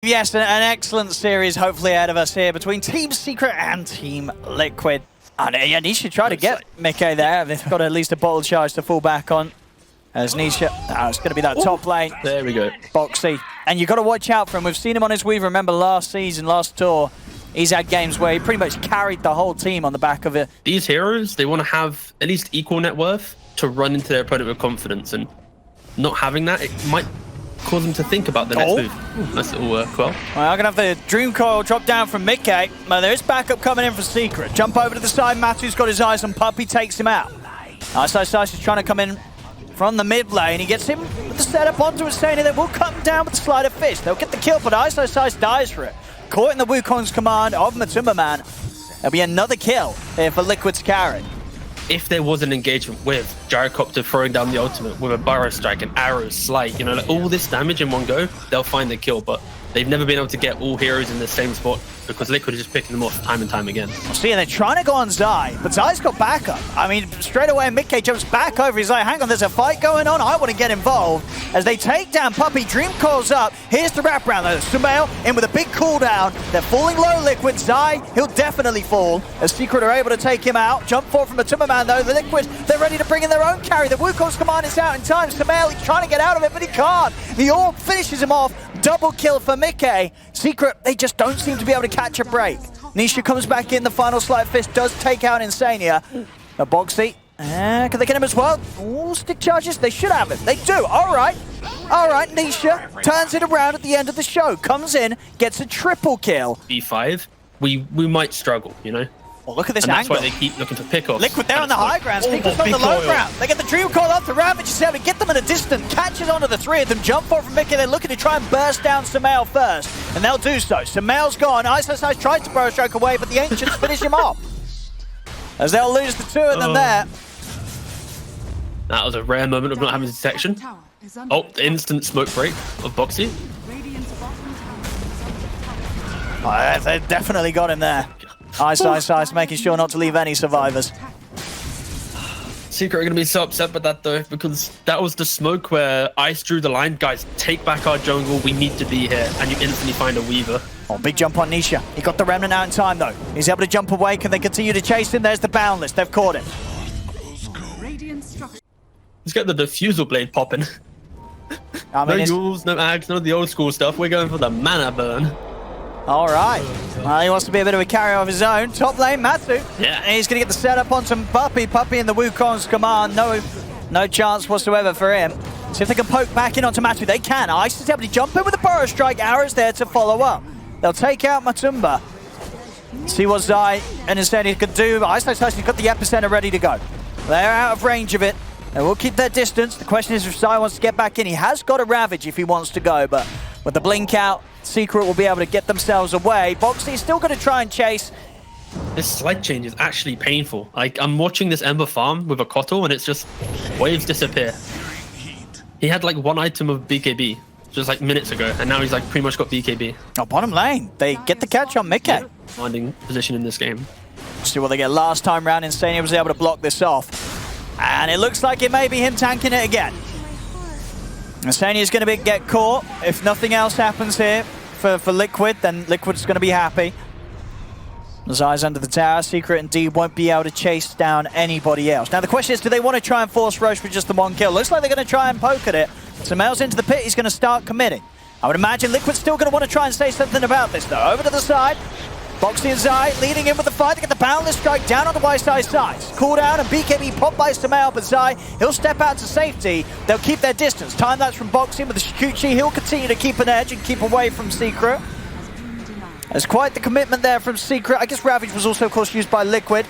Yes, an excellent series hopefully ahead of us here between Team Secret and Team Liquid. And yeah, Nisha tried to get Mickey there. They've got at least a bottle charge to fall back on. As Nisha, it's going to be that top lane. There we go. Boxy. And you've got to watch out for him. We've seen him on his Weaver. Remember last season, last tour, he's had games where he pretty much carried the whole team on the back of it. These heroes, they want to have at least equal net worth to run into their opponent with confidence. And not having that, it might cause them to think about the next move. Nice little work, well. Well, I'm going to have the Dream Coil drop down from Mickey. But there is backup coming in for Secret. Jump over to the side. Matu's got his eyes on Puppey, takes him out. Ice is trying to come in from the mid lane. He gets him with the setup onto Insania. They will cut him down with the sleight of fist. They'll get the kill, but Ice dies for it. Caught in the Wukong's command of Matumba Man. There'll be another kill here for Liquid's carry. If there was an engagement with Gyrocopter throwing down the ultimate with a Burrow Strike, an arrow, Slight, you know, like all this damage in one go, they'll find the kill, but they've never been able to get all heroes in the same spot because Liquid is just picking them off time and time again. See, and they're trying to go on Zai, but Zai's got backup. I mean, straight away, Mickey jumps back over. He's like, hang on, there's a fight going on. I want to get involved. As they take down Puppey, Dream calls up. Here's the wraparound. There's Sumail in with a big cooldown. They're falling low, Liquid. Zai, he'll definitely fall. As Secret are able to take him out. Jump forward from Matumba Man, though. The Liquid, they're ready to bring in their own carry. The Wukong's command is out in time. Sumail, he's trying to get out of it, but he can't. The orb finishes him off. Double kill for Mickey. Secret, they just don't seem to be able to catch a break. Nisha comes back in, the final sleight fist does take out Insania. The Boxy, can they get him as well? Ooh, stick charges, they should have him. They do, all right, Nisha turns it around at the end of the show. Comes in, gets a triple kill. B5, we might struggle, you know? Well, look at this and angle. that's why they keep looking for pickoffs. Liquid there on the high ground, Secret's on the low ground. They get the Dream Coil up, the Ravage is able to get them at a distance, catches onto the three of them, jump forward from Mickey, they're looking to try and burst down Sumail first, and they'll do so. Sumail's gone, Ice tries to Burrow Strike away, but the Ancients finish him off. As they'll lose the two of them there. That was a rare moment of not having detection. Oh, the instant smoke break of Boxy. Oh, they definitely got him there. Ice, making sure not to leave any survivors. Secret are going to be so upset with that though, because that was the smoke where Ice drew the line. Guys, take back our jungle, we need to be here, and you instantly find a Weaver. Oh, big jump on Nisha. He got the Remnant out in time though. He's able to jump away. Can they continue to chase him? There's the Boundless. They've caught him. Let's get the Diffusal Blade popping. I mean, no Yules, no Ags, none of the old school stuff. We're going for the mana burn. All right. Well, he wants to be a bit of a carry of his own. Top lane, Matu. Yeah. And he's going to get the setup on some Puppey. Puppey in the Wukong's command. No chance whatsoever for him. See if they can poke back in onto Matu. They can. Ice is able to jump in with the Burrow Strike. Arrows there to follow up. They'll take out Matumba. See what Zai and Insania could do. Ice has got the epicenter ready to go. They're out of range of it. They will keep their distance. The question is if Zai wants to get back in. He has got a Ravage if he wants to go, but with the blink out, Secret will be able to get themselves away. Boxy is still going to try and chase. This slight change is actually painful. Like, I'm watching this Ember farm with a Kotl and it's just waves disappear. He had like one item of BKB just like minutes ago, and now he's like pretty much got BKB. Oh, bottom lane. They get the catch on Mickey. Yeah. Finding position in this game. See what they get last time round. Insania was able to block this off. And it looks like it may be him tanking it again. Insania is going to get caught. If nothing else happens here for Liquid, then Liquid's going to be happy. Zai's under the tower. Secret indeed won't be able to chase down anybody else. Now the question is, do they want to try and force Roche for just the one kill? Looks like they're going to try and poke at it. Sumail's into the pit. He's going to start committing. I would imagine Liquid's still going to want to try and say something about this though. Over to the side. Boxy and Zai leading in with the fight. They get the Boundless Strike down on the Y-side sides. Cooldown and BKB popped by Sumail, but Zai, he'll step out to safety. They'll keep their distance. Time lapse from Boxy with the Shikuchi. He'll continue to keep an edge and keep away from Secret. There's quite the commitment there from Secret. I guess Ravage was also, of course, used by Liquid.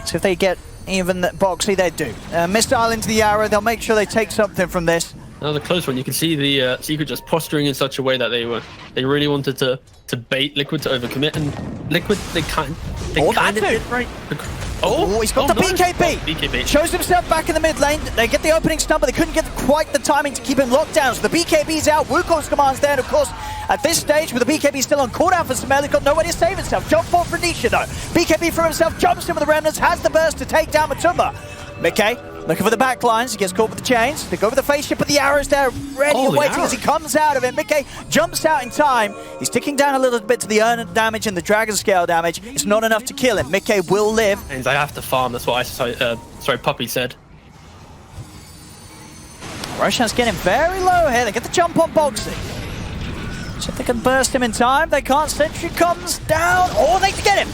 So if they get even Boxy, they do. Missile into the arrow. They'll make sure they take something from this. Another close one. You can see the Secret just posturing in such a way that they really wanted to bait Liquid to overcommit, and Liquid they kind of did right. Oh, he's got the nice. BKB. BKB. Shows himself back in the mid lane. They get the opening stun, but they couldn't get quite the timing to keep him locked down. So the BKB's out. Wukong's command's there, and of course, at this stage, with the BKB still on cooldown for Sumail, he's got nowhere to save himself. Jump forward for Nisha, though. BKB for himself, jumps in with the remnants, has the burst to take down Matumba. Mickey Looking for the back lines. He gets caught with the chains. They go with the face ship, but the arrow's there ready and waiting as he comes out of it. Mickey jumps out in time. He's ticking down a little bit to the earn damage and the dragon scale damage. It's not enough to kill him. Mickey will live. And I have to farm. That's what Puppy said. Roshan's getting very low here. They get the jump on Boxy. So if they can burst him in time, they can't. Sentry comes down. Oh, they get him.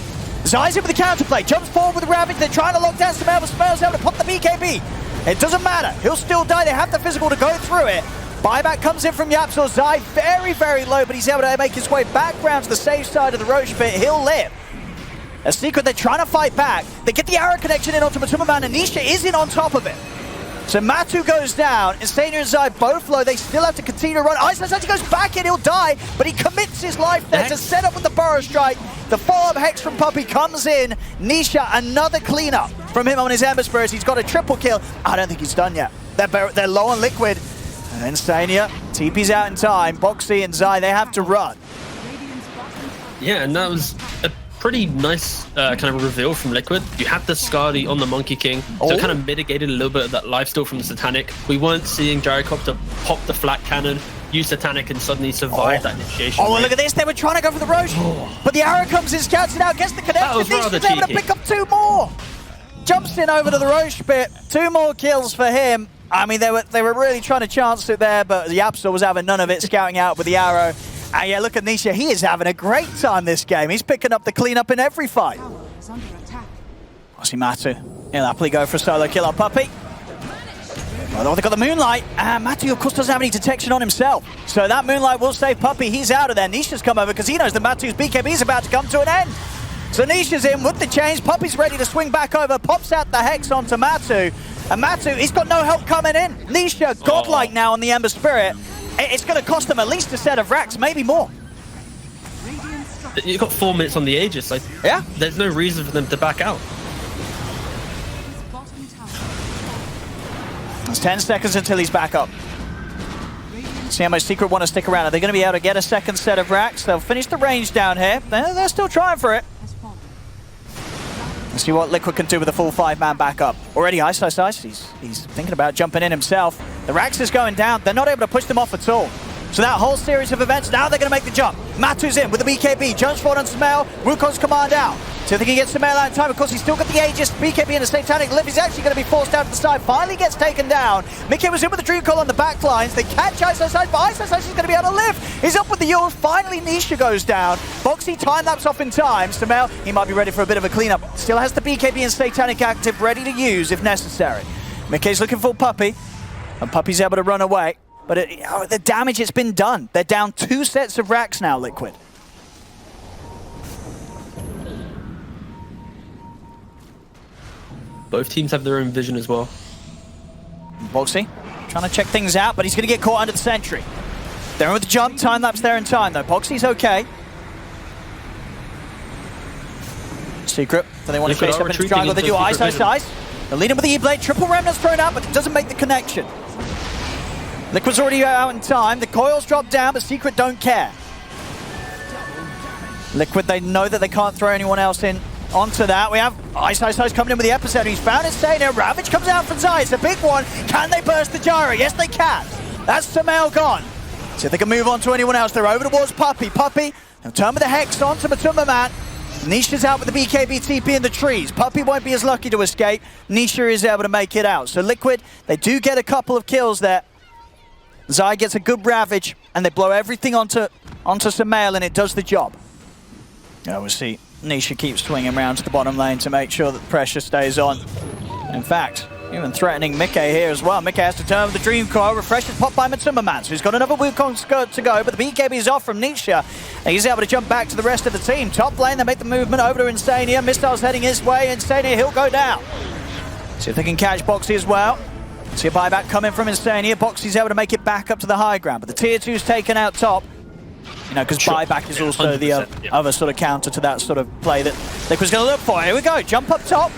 Zai's in with the counterplay, jumps forward with the Ravage. They're trying to lock down Samael, but Samael's able to pop the BKB. It doesn't matter. He'll still die. They have the physical to go through it. Buyback comes in from Yapzor. Zai very, very low, but he's able to make his way back round to the safe side of the Roche pit. He'll live. A Secret, they're trying to fight back. They get the arrow connection in onto Matuma, and Nisha is in on top of it. So Matu goes down, Insania and Zai both low. They still have to continue to run. Ice as he goes back in, he'll die, but he commits his life there to set up with the Burrow Strike. The follow-up Hex from Puppy comes in. Nisha, another cleanup from him on his Ember Spirits. He's got a triple kill. I don't think he's done yet. They're low on Liquid. And Insania, TP's out in time. Boxy and Zai, they have to run. Yeah, and that was a pretty nice kind of reveal from Liquid. You had the Skadi on the Monkey King, so it kind of mitigated a little bit of that lifesteal from the Satanic. We weren't seeing Gyrocopter pop the flat cannon, use Satanic, and suddenly survive that initiation. Oh, well, look at this. They were trying to go for the Roche, but the arrow comes in, scouts it out, gets the connection. He's able to pick up 2 more. Jumps in over to the Roche pit. 2 more kills for him. I mean, they were really trying to chance it there, but Yapzor was having none of it, scouting out with the arrow. And yeah, look at Nisha. He is having a great time this game. He's picking up the cleanup in every fight. I see Matu. He'll happily go for a solo kill on Puppy. Well, they've got the Moonlight. And Matu, of course, doesn't have any detection on himself. So that Moonlight will save Puppy. He's out of there. Nisha's come over because he knows that Matu's BKB is about to come to an end. So Nisha's in with the chains. Puppy's ready to swing back over. Pops out the Hex onto Matu. And Matu, he's got no help coming in. Nisha, godlike now on the Ember Spirit. It's going to cost them at least a set of racks, maybe more. You've got 4 minutes on the Aegis. Like, yeah. There's no reason for them to back out. It's 10 seconds until he's back up. See how much Secret want to stick around. Are they going to be able to get a second set of racks? They'll finish the range down here. They're still trying for it. Let's see what Liquid can do with a full 5-man backup. Already Ice. He's thinking about jumping in himself. The Rax is going down. They're not able to push them off at all. So that whole series of events, now they're going to make the jump. Matu's in with the BKB. Jumps forward on Samael. Wukon's command out. So if they can get Samael out in time, of course, he's still got the Aegis. BKB and the Satanic Lift. He's actually going to be forced out to the side. Finally gets taken down. Mickey was in with the Dream Call on the back lines. They catch Ice, but Ice is going to be able to live. He's up with the Yules. Finally, Nisha goes down. Boxy time-lapse off in time. Samael, he might be ready for a bit of a cleanup. Still has the BKB and Satanic active, ready to use if necessary. Mickey's looking for Puppy. And Puppy's able to run away. But the damage, it's been done. They're down 2 sets of racks now, Liquid. Both teams have their own vision as well. Boxy trying to check things out, but he's going to get caught under the sentry. They're in with the jump, time-lapse there in time, though. Boxy's okay. Secret, do they want to chase up into the triangle? They do Ice. They're leading with the E-Blade. Triple Remnant's thrown out, but it doesn't make the connection. Liquid's already out in time. The coils drop down, but Secret don't care. Liquid, they know that they can't throw anyone else in onto that. We have Ice coming in with the epicenter. He's found it staying there. Ravage comes out from Zai. It's a big one. Can they burst the gyro? Yes, they can. That's Samael gone. See if they can move on to anyone else. They're over towards Puppy. Puppy, they'll turn with the Hex onto Matuma Man. Nisha's out with the BKB TP in the trees. Puppy won't be as lucky to escape. Nisha is able to make it out. So Liquid, they do get a couple of kills there. Zai gets a good Ravage, and they blow everything onto Samael, and it does the job. We'll see. Nisha keeps swinging around to the bottom lane to make sure that the pressure stays on. In fact, even threatening Mickey here as well. Mickey has to turn with the Dream Core. Refreshed pop by Matuma Man. So he's got another Wukong skirt to go, but the BKB is off from Nisha. And he's able to jump back to the rest of the team. Top lane, they make the movement over to Insania. Missile's heading his way. Insania, he'll go down. See if they can catch Boxy as well. See a buyback coming from Insania. Boxy's able to make it back up to the high ground, but the tier 2's taken out top. You know, because buyback is also the other sort of counter to that sort of play that Liquid's going to look for. Here we go, jump up top.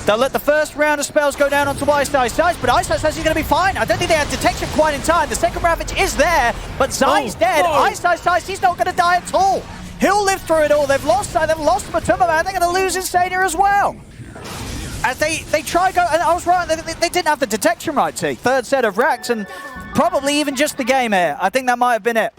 They'll let the first round of spells go down onto Ice, but Ice says he's going to be fine. I don't think they had detection quite in time. The second Ravage is there, but Zai's dead. Ice, he's not going to die at all. He'll live through it all. They've lost Matuma Man. They're going to lose Insania as well. as they try go, and I was right, they didn't have the detection right, T. Third set of racks, and probably even just the game here. I think that might have been it.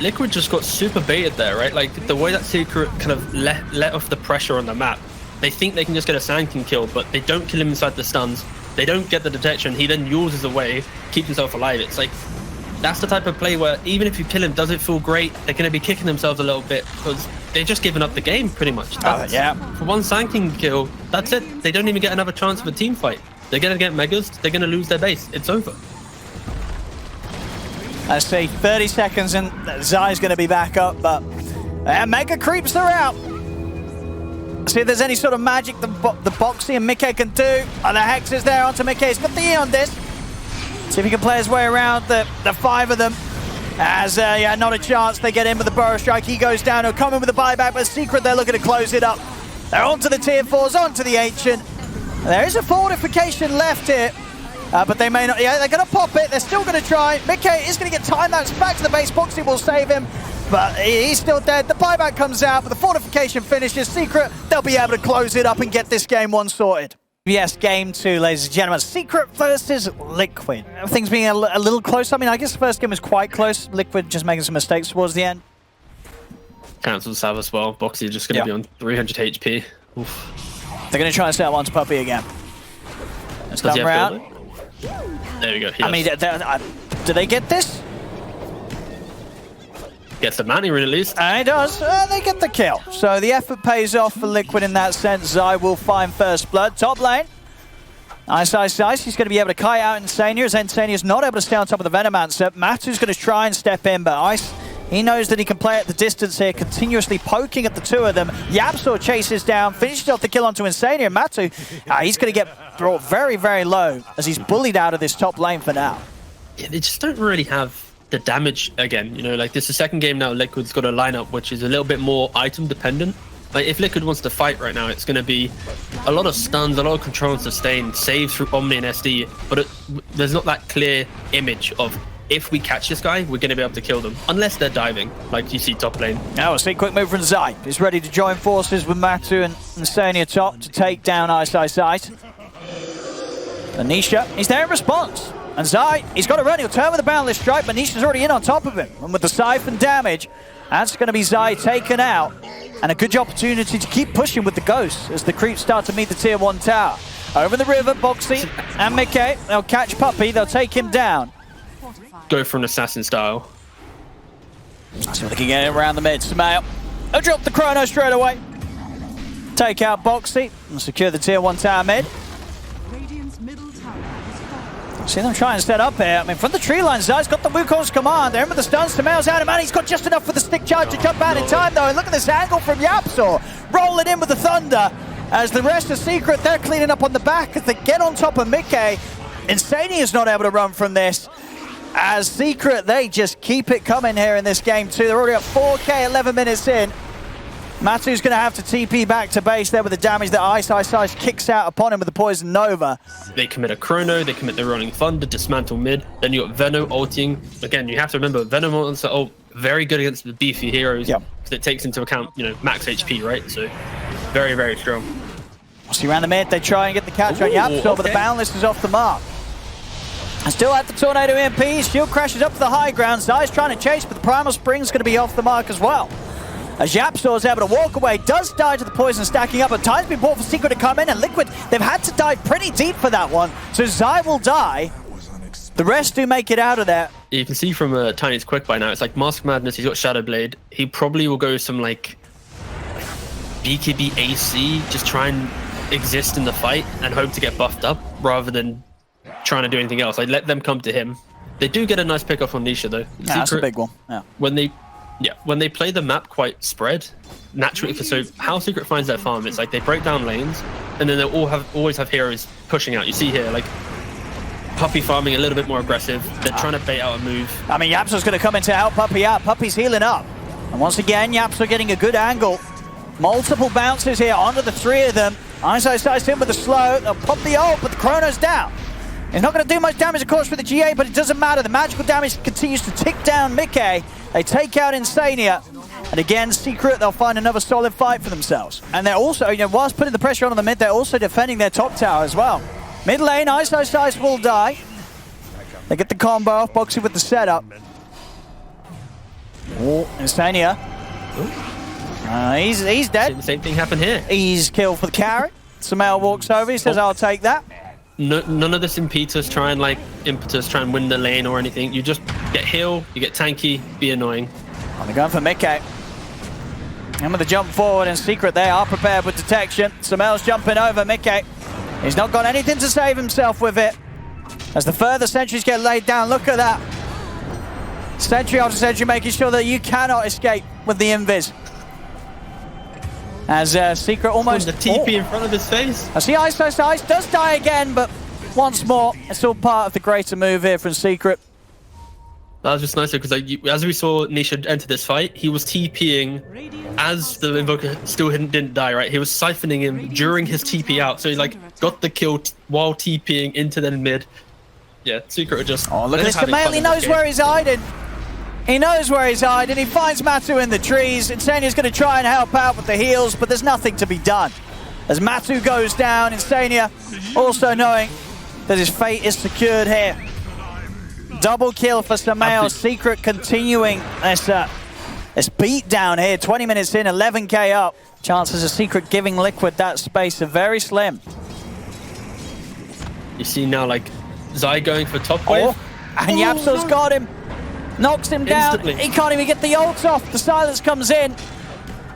Liquid just got super baited there, right? Like, the way that Secret kind of let off the pressure on the map, they think they can just get a Sand King kill, but they don't kill him inside the stuns. They don't get the detection. He then uses away, keeps himself alive. It's like, that's the type of play where even if you kill him, does it feel great? They're going to be kicking themselves a little bit because they're just giving up the game, pretty much. Yeah. For one Sand King kill, that's it. They don't even get another chance of a team fight. They're going to get Megas. They're going to lose their base. It's over. Let's see, 30 seconds and Zai's going to be back up, but Mega creeps are out. See if there's any sort of magic the Boxy and Mickey can do. The Hex is there onto Mickey. He's got the E on this. See if he can play his way around the five of them. As, yeah, not a chance. They get in with the Burrow Strike. He goes down. He'll come in with the buyback, but Secret, they're looking to close it up. They're onto the tier 4s, onto the Ancient. There is a fortification left here. But they may not. Yeah, they're going to pop it. They're still going to try. Mickey is going to get time lapse back to the base. Boxy will save him, but he's still dead. The buyback comes out, but the fortification finishes. Secret, they'll be able to close it up and get this game one sorted. Yes, game 2, ladies and gentlemen. Secret versus Liquid. Things being a little close. I mean, I guess the first game was quite close. Liquid just making some mistakes towards the end. Cancels have as well. Boxy just going to be on 300 HP. Oof. They're going to try and set one to Puppy again. Let's come around. There we go. I mean, do they get this? Gets the Manny at least. And he does. They get the kill. So the effort pays off for Liquid in that sense. Zai will find first blood. Top lane. Ice. He's going to be able to kite out Insania, as Insania is not able to stay on top of the Venomancer. Matu's going to try and step in, but Ice, he knows that he can play at the distance here, continuously poking at the two of them. Yapsor chases down, finishes off the kill onto Insania. Matu, he's going to get brought very, very low as he's bullied out of this top lane for now. Yeah, they just don't really have the damage again. You know, like this is the second game now. Liquid's got a lineup which is a little bit more item dependent. Like if Liquid wants to fight right now, it's going to be a lot of stuns, a lot of control and sustain, saves through Omni and SD, but there's not that clear image of if we catch this guy, we're going to be able to kill them. Unless they're diving, like you see top lane. Now we'll see quick move from Zai. He's ready to join forces with Matu and Insania top to take down Ice. Anisha, he's there in response. And Zai, he's got to run. He'll turn with a Boundless Strike, but Nisha's already in on top of him. And with the Siphon damage, that's going to be Zai taken out. And a good opportunity to keep pushing with the Ghosts as the creeps start to meet the tier 1 tower. Over the river, Boxy and Mickey, they'll catch Puppy, they'll take him down. Go for an assassin style. So they can get him around the mid. Smail, they'll drop the Chrono straight away. Take out Boxy and secure the tier 1 tower mid. See them trying to set up here. I mean, from the tree line, Zai's got the Wukong's command. They're in with the stuns. Smail's out of mana. He's got just enough for the stick charge to jump out in time, though. And look at this angle from Yapsor. Rolling in with the Thunder. As the rest of Secret, they're cleaning up on the back as they get on top of Mickey. Insania's not able to run from this. As Secret, they just keep it coming here in this game, too. They're already at 4K, 11 minutes in. Matu's going to have to TP back to base there with the damage that Ice kicks out upon him with the Poison Nova. They commit a Chrono, they commit the Rolling Thunder, dismantle mid, then you got Venom ulting. Again, you have to remember, Venom ults are very good against the beefy heroes, because it takes into account, you know, max HP, right? So, very, very strong. See around the mid, they try and get the catch on Yapsor, but the Boundless is off the mark. And still at the Tornado EMP, Shield crashes up to the high ground. Zai's trying to chase, but the Primal Spring's going to be off the mark as well. As Yapsor is able to walk away, does die to the poison stacking up, but time's been bought for Secret to come in, and Liquid, they've had to dive pretty deep for that one. So Zai will die. The rest do make it out of there. You can see from Tiny's quick by now, it's like Mask Madness, he's got Shadow Blade. He probably will go some like BKB AC, just try and exist in the fight and hope to get buffed up rather than trying to do anything else. Like let them come to him. They do get a nice pick off on Nisha though. Yeah, that's a big one. Yeah. When they play the map quite spread, naturally, so how Secret finds their farm, it's like they break down lanes, and then they'll always have heroes pushing out. You see here, like, Puppy farming a little bit more aggressive. They're trying to bait out a move. I mean, Yapsor's going to come in to help Puppy out. Puppy's healing up. And once again, Yapsor getting a good angle. Multiple bounces here onto the three of them. Ice starts in with the slow. They'll pop the ult, but the Chrono's down. It's not going to do much damage, of course, for the GA, but it doesn't matter. The magical damage continues to tick down Mickey. They take out Insania. And again, Secret, they'll find another solid fight for themselves. And they're also, you know, whilst putting the pressure on the mid, they're also defending their top tower as well. Mid lane, Ice will die. They get the combo off, boxing with the setup. Oh, Insania. He's dead. The same thing happened here. He's killed for the carry. Sumail walks over, he says, I'll take that. None of this impetus, try and win the lane or anything. You just get heal, you get tanky, be annoying. Oh, they're going for Mickey. And with the jump forward and Secret, they are prepared with detection. Sumail's jumping over Mickey. He's not got anything to save himself with it. As the further sentries get laid down, look at that. Sentry after sentry, making sure that you cannot escape with the invis. As Secret almost... The TP in front of his face. I see Ice does die again, but once more, it's all part of the greater move here from Secret. That was just nicer because as we saw Nisha enter this fight, he was TPing as the Invoker still didn't die, right? He was siphoning him during his TP out. So he like got the kill while TPing into the mid. Yeah, Secret are just... Oh, look at this. Sumail, he knows where he's hiding. He knows where he's hiding. He finds Matu in the trees. Insania's going to try and help out with the heals, but there's nothing to be done. As Matu goes down, Insania also knowing that his fate is secured here. Double kill for Sumail. Secret continuing this beat down here. 20 minutes in, 11k up. Chances of Secret giving Liquid that space are very slim. You see now, like, Zai going for top wave. And Yapso's got him. Knocks him down. He can't even get the ult off. The silence comes in.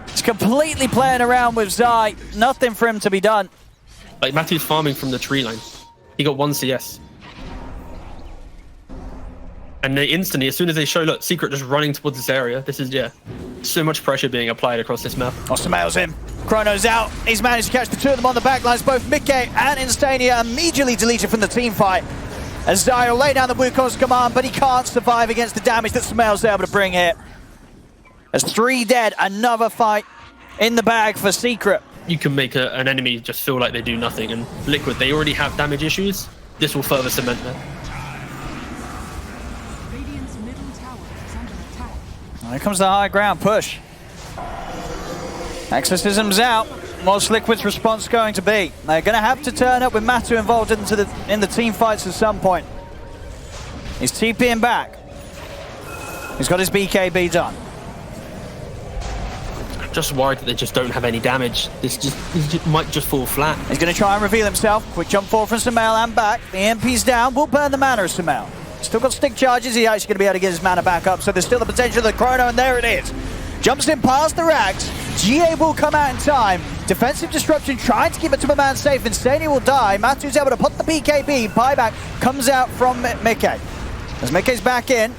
He's completely playing around with Zai. Nothing for him to be done. Like, Matu's farming from the tree line. He got 1 CS. And they instantly, as soon as they show, look, Secret just running towards this area. This is, yeah, so much pressure being applied across this map. Sumail's in. Chrono's out. He's managed to catch the two of them on the backlines. Both Mickey and Instania immediately deleted from the team fight. As Zai will lay down the Wukong's command, but he can't survive against the damage that Sumail's able to bring here. As 3 dead, another fight in the bag for Secret. You can make an enemy just feel like they do nothing, and Liquid, they already have damage issues. This will further cement that. Here comes the high ground push. Exorcism's out. What's Liquid's response going to be? They're going to have to turn up with Matu involved in the team fights at some point. He's TPing back. He's got his BKB done. Just worried that they just don't have any damage. This might just fall flat. He's going to try and reveal himself. Quick jump forward from Sumail and back. The EMP's down. Will burn the mana of Sumail. Still got stick charges. He's actually going to be able to get his mana back up. So there's still the potential of the Chrono, and there it is. Jumps in past the Rags. GA will come out in time. Defensive disruption trying to keep it to a man safe. Insania will die. Matu's able to put the BKB. Buyback comes out from Mickey. As Mickey's back in.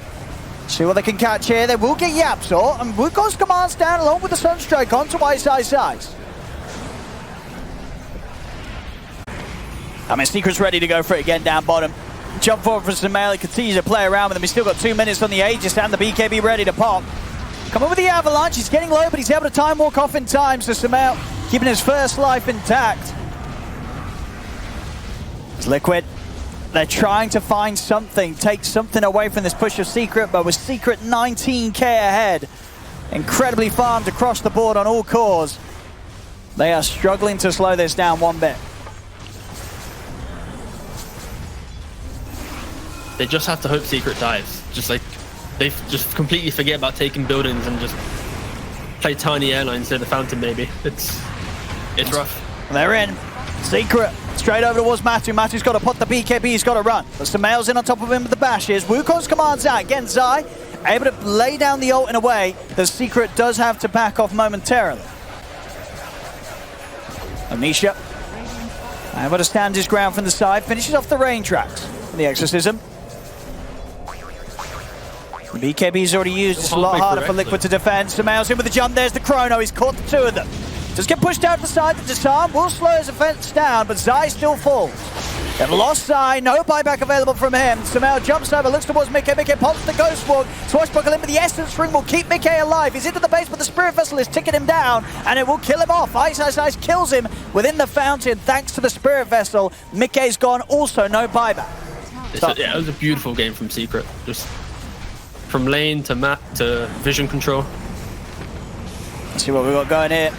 See what they can catch here. They will get Yapsor. And Wukong's commands down along with the Sunstrike onto Ice. I mean, Secret's ready to go for it again down bottom. Jump forward for Sumail. He continues to play around with him. He's still got 2 minutes on the Aegis and the BKB ready to pop. Coming with the Avalanche. He's getting low, but he's able to time walk off in time. So Sumail keeping his first life intact. It's Liquid. They're trying to find something, take something away from this push of Secret, but with Secret 19k ahead, incredibly farmed across the board on all cores, they are struggling to slow this down one bit. They just have to hope Secret dies. Just like, they just completely forget about taking buildings and just play tiny airlines near the fountain maybe. It's rough. They're in. Secret straight over towards Matu. Matu's got to put the BKB, he's got to run. But Sumail's in on top of him with the bashes. Wukong's commands out. Again, Zai able to lay down the ult in a way that Secret does have to back off momentarily. Anisha able to stand his ground from the side. Finishes off the rain tracks. The Exorcism. The BKB's already used. It's a lot harder for Liquid to defend. Sumail's in with the jump. There's the Chrono. He's caught the 2 of them. Does get pushed out to the side. The disarm will slow his offense down, but Zai still falls. They've lost Zai. No buyback available from him. Sumail jumps over, looks towards Mickey. Mickey pops the Ghost Walk. Swashbuckle in, but the Essence Ring will keep Mickey alive. He's into the base, but the Spirit Vessel is ticking him down, and it will kill him off. Ice kills him within the fountain thanks to the Spirit Vessel. Mickey's gone. Also, no buyback. Yeah, it was a beautiful game from Secret. Just from lane to map to vision control. Let's see what we've got going here.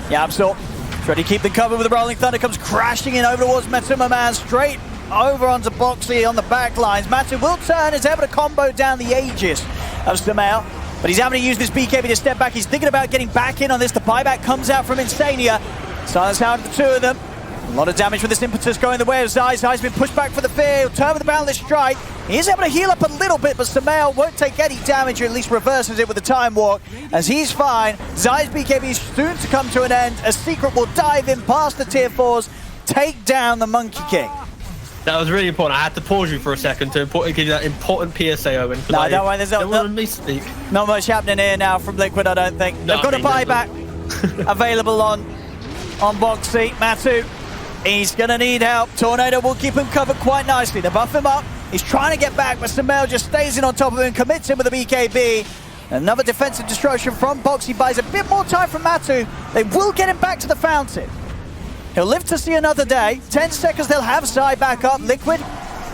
Yabsor trying to keep the cover with the Rolling Thunder, comes crashing in over towards Matsuma Man, straight over onto Boxy on the back lines. Matsu will turn, is able to combo down the Aegis of Samael, but he's having to use this BKB to step back. He's thinking about getting back in on this. The buyback comes out from Insania. Silence out of the two of them. A lot of damage with this impetus going the way of Zai. Zai's been pushed back for the fear. He'll turn with the Boundless Strike. He is able to heal up a little bit, but Samael won't take any damage, or at least reverses it with the Time Walk, as he's fine. Zai's BKB is soon to come to an end. A Secret will dive in past the tier 4s, take down the Monkey King. That was really important. I had to pause you for a second to give you that important PSA, Owen. No, don't worry, there's not much happening here now from Liquid, I don't think. No, They've got a buyback available on Boxy. Matu, he's going to need help. Tornado will keep him covered quite nicely. They buff him up. He's trying to get back, but Samael just stays in on top of him, commits him with a BKB. Another defensive destruction from Boxy buys a bit more time from Matu. They will get him back to the fountain. He'll live to see another day. 10 seconds, they'll have Zai back up. Liquid,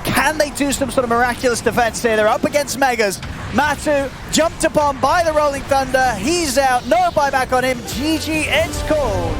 can they do some sort of miraculous defense here? They're up against Megas. Matu jumped upon by the Rolling Thunder. He's out. No buyback on him. GG, it's called.